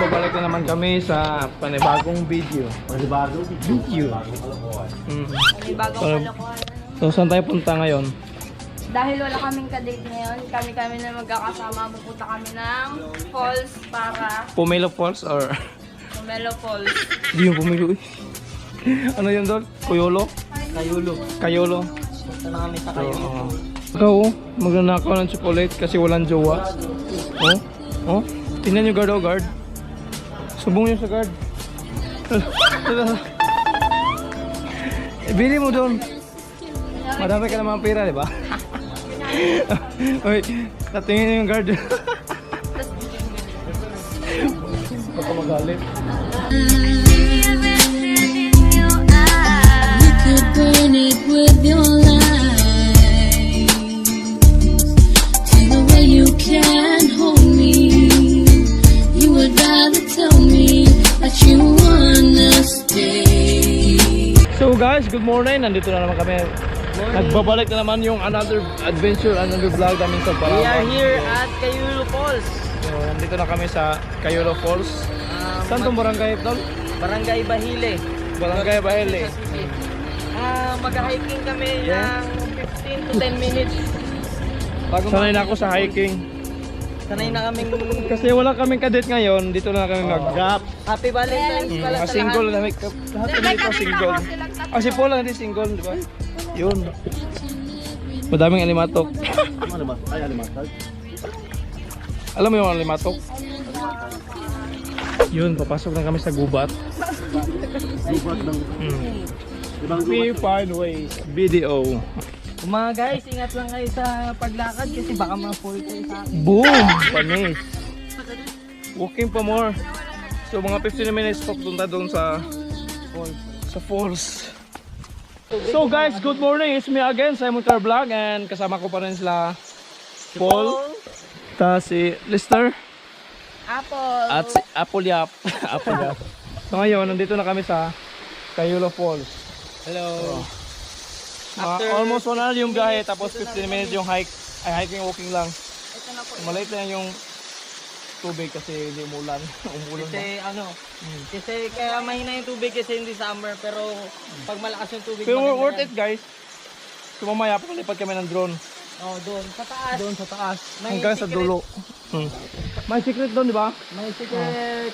nagbabalik na naman kami sa panibagong video. Panibagong Video. Bagong kalokohan. So saan tayo punta ngayon? Dahil wala kaming kadate ngayon, kami na magkakasama. Pupunta kami ng falls para Pomelo Falls or... Pomelo Falls. Hindi yung Pomelo eh. Ano yun doon? Kuyolo? Kayolo. Punta na kami sa kayo. Ikaw oh, magnanakaw ng chocolate kasi walang jowa. Oh, tingnan yung guard oh, guard. Subong yun sa guard. Bili mo doon. Madami ka naman pera, di ba? Uy, natingin yung guard. Baka magalit. You could burn it with your life. To the way you can hold me, you would rather tell me that you wanna stay. So guys, good morning. Nandito na naman kami. Nagbabalik na naman yung another adventure, another vlog namin sa Palawan. We are here at Kayulo Falls. So, nandito na kami sa Kayolo Falls. Saan itong barangay, Tol? Barangay Bahile. Barangay Bahele. Mag-hiking kami ng 15 to 10 minutes. Sanay na ako sa hiking. Sanay na kaming Kasi wala kaming kadate ngayon, dito na kami mag-gap. Happy Valentine's pala sa Single lahat. na lahat kami dito single. Ah, si Paul lang hindi single, di ba? Yun. Madaming alimatok. Ano ba? Ay, alimatok. Alam mo yung alimatok? Yun, papasok na kami sa gubat. Gubat ng ibang We find ways. BDO. Mga guys, ingat lang kayo sa paglakad kasi baka ma-fall kayo sa akin. Boom! Panis. Walking pa more. So mga 15 minutes papunta doon sa falls. So guys, good morning. It's me again, Simon Car Vlog, and kasama ko pa rin sila Paul, ta si Lister Apple. at si Apple Yap. Apple Yap. So ngayon, nandito na kami sa Kayolo Falls. Hello. Almost 1 hour yung biyahe, tapos 15 minutes yung hiking, walking lang. Ito na po. Maliit lang yung tubig kasi hindi umulan. Umulan ba? Kasi kaya mahina yung tubig kasi hindi summer pero pag malakas yung tubig Pero maganda worth yan. it guys. So mamaya papalipad kami ng drone. Oh, doon sa taas. Doon sa taas. May Hanggang sa secret. dulo. May secret doon, di ba? May secret.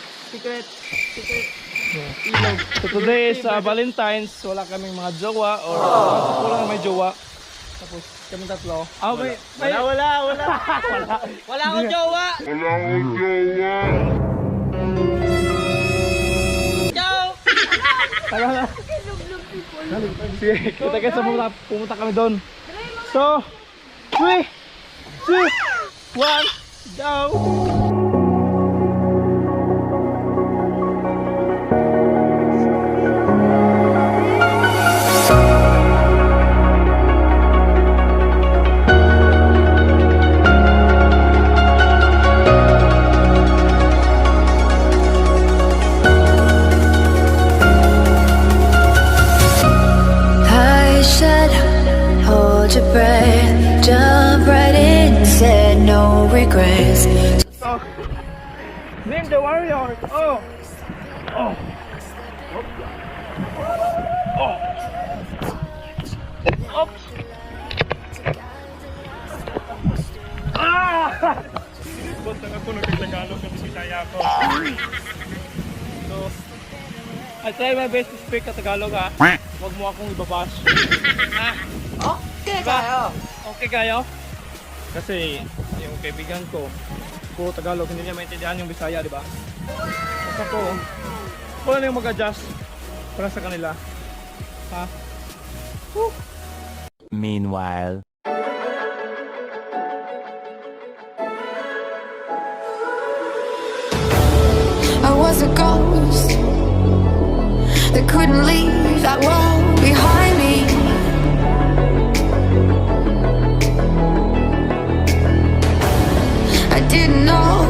Ilog. So today is Valentine's. Wala kaming mga jowa or wala may jowa. Tapos kami tatlo. Ah, wala. Wala akong jowa. Ciao. Tara. Sige, kita guys, pumunta kami doon. So, 3, 2, 1, go! I said, hold your breath, jump right in, said no regrets. So, name the warrior. Oh. Buntang ako nagtagalog kasi Bisaya ako. So, I try my best to speak Tagalog ha. Huwag mo akong ibabash. Okay kayo. Okay kayo? Kasi yung kaibigan ko, puro Tagalog, hindi niya maintindihan yung Bisaya, di ba? Kasi ako, wala na yung mag-adjust para sa kanila. Ha? Meanwhile. I was a ghost that couldn't leave that wall behind me. I didn't know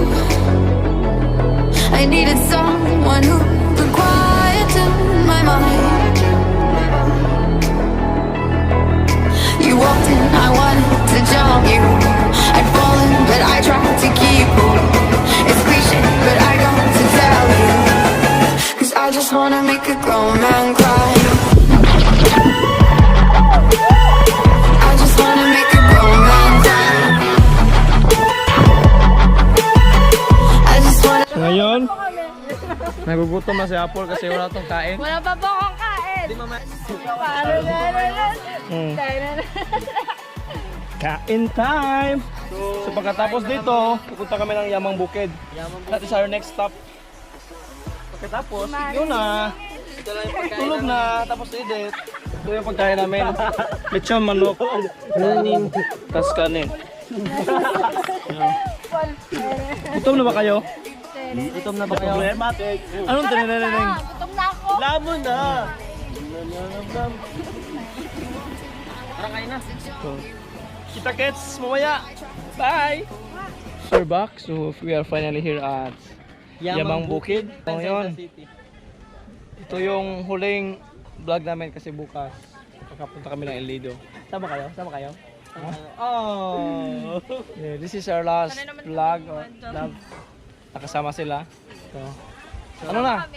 I needed someone who could quieten my mind. You walked in, I wanted to jump you. I'd fallen, but I tried to keep moving. It's cliche, but I got to tell Nagugutom na si Apple kasi wala tong kain. Wala pa po akong kain. Di mama. Paano na. Mm. Kain time! So pagkatapos dito, pupunta kami ng Yamang Bukid. That is our next stop. Pagkatapos, yun na. Tulog na, tapos edit. Ito yung pagkain namin. Lechon manok. Tas kanin. Gutom na ba kayo? Gutom na ba kayo? Anong tinanong? Gutom na ako. Lamon na! Tara kain na. Kita kits, mamaya. Bye! We're back, so we are finally here at Yamang Bukid. So yun, ito yung huling vlog namin kasi bukas pagkapunta kami ng El Nido. Sama kayo? Sama kayo? Oh! Yeah, this is our last vlog. Nakasama sila. So, ano na?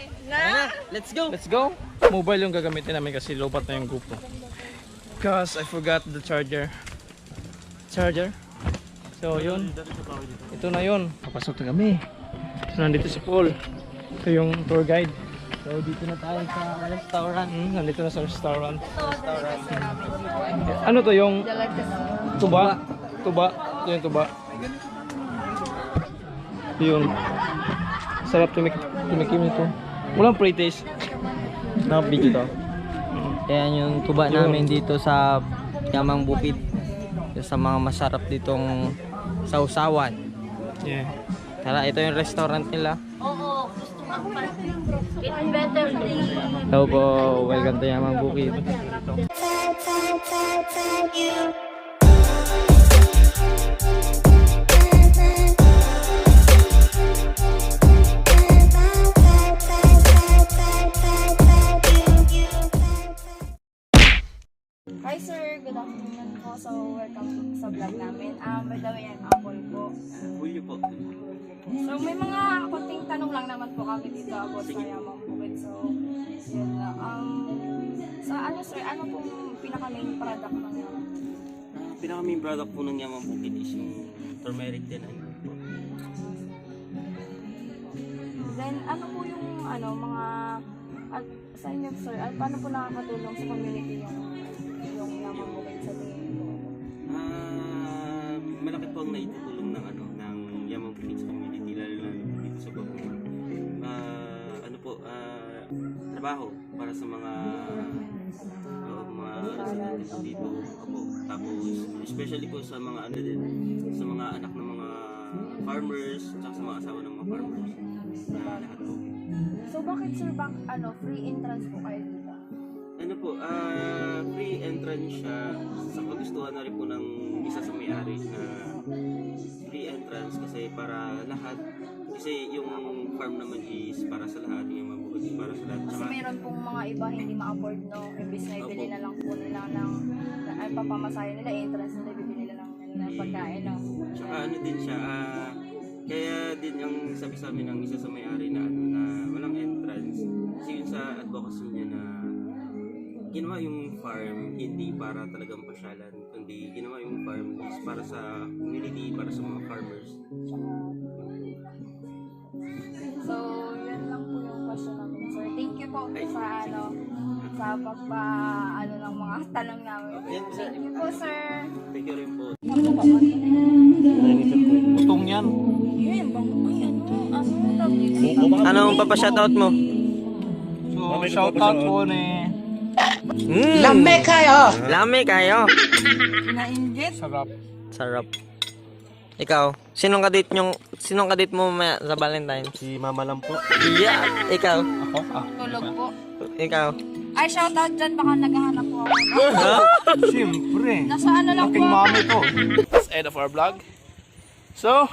Let's go! Let's go! Mobile yung gagamitin namin kasi lobat na yung GoPro. Because I forgot the charger. So yun. Ito na yun. Papasok na kami. So nandito si Paul. Ito yung tour guide. So dito na tayo sa restaurant. Nandito na sa restaurant. Ano to yung tuba? Tuba. Ito yung tuba. Yun. Sarap tumikim nito. Walang pre-taste. Nakabidyo to. Ayan yung tuba namin dito sa Yamang Bukid. Sa mga masarap ditong sausawan. Yeah. Tara, ito yung restaurant nila. Oo. Ako pa. It's better than... Hello po, welcome to Yamang Bukid. Hi sir, good afternoon po. So welcome sa vlog namin. By the way, I'm Apple po. Willie po. So may mga konting tanong lang naman po kami dito about sa Yamang Bukid. So yun na. Sa ano sir, ano pong pinaka-main product ng Yamang Bukid? Pinaka-main product po ng Yamang Bukid is yung turmeric din. Po. Then ano po yung ano mga at sa inyo sir, at paano po nakakatulong sa community yung Yamang Bukid sa tingin ko? Malaki po ang naitutulong ng ng Yamang Bukid sa community, lalo na dito sa Bukid. Trabaho para sa mga residents dito. Opo. Tapos especially po sa mga din, sa mga anak ng mga farmers, at sa mga asawa ng mga farmers. Lahat po. So bakit sir free entrance po kayo dito? Free entrance siya sa kagustuhan na rin po ng isa sa may-ari na free entrance kasi para lahat. Kasi yung farm naman is para sa lahat, yung mga bukid is para sa lahat. Kasi meron pong mga iba hindi ma-afford, no? Imbis na ibili na lang po nila ay papamasahe nila, entrance nila, bibili nila lang nila ng pagkain, no? Tsaka din siya, kaya din ang sabi sa amin ng isa sa may-ari na walang entrance. Kasi yun sa advocacy niya na ginawa yung farm hindi para talagang pasyalan, kundi ginawa yung farm is para sa community, para sa mga farmers. So, yun lang po yung question namin, sir. Thank you po sa sa ng mga tanong namin. Thank you po, sir. Thank you rin po. Utong yan. Yun, tawag dito? Anong papashoutout mo? So, shoutout po ni... Lame kayo! Na-inggit? Sarap. Sarap. Ikaw, sinong kadate mo mamaya sa Valentine's? Si Mama lang po. Yeah, ikaw. Ako? Tulog po. Ikaw. Ay, shoutout dyan. Baka naghahanap po ako. Siyempre. Nasa ano lang po Aking ako. mami to. That's end of our vlog. So,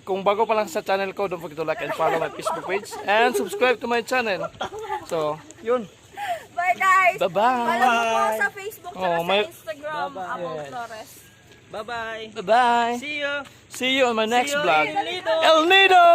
kung bago pa lang sa channel ko, don't forget to like and follow my Facebook page and subscribe to my channel. So, yun. Bye, guys! Bye-bye! Follow mo po sa Facebook at Oh, sa may- Instagram. Apple Yes. Flores. Bye-bye. Bye-bye! See you. See you on my next See you vlog. in El Nido. El Nido!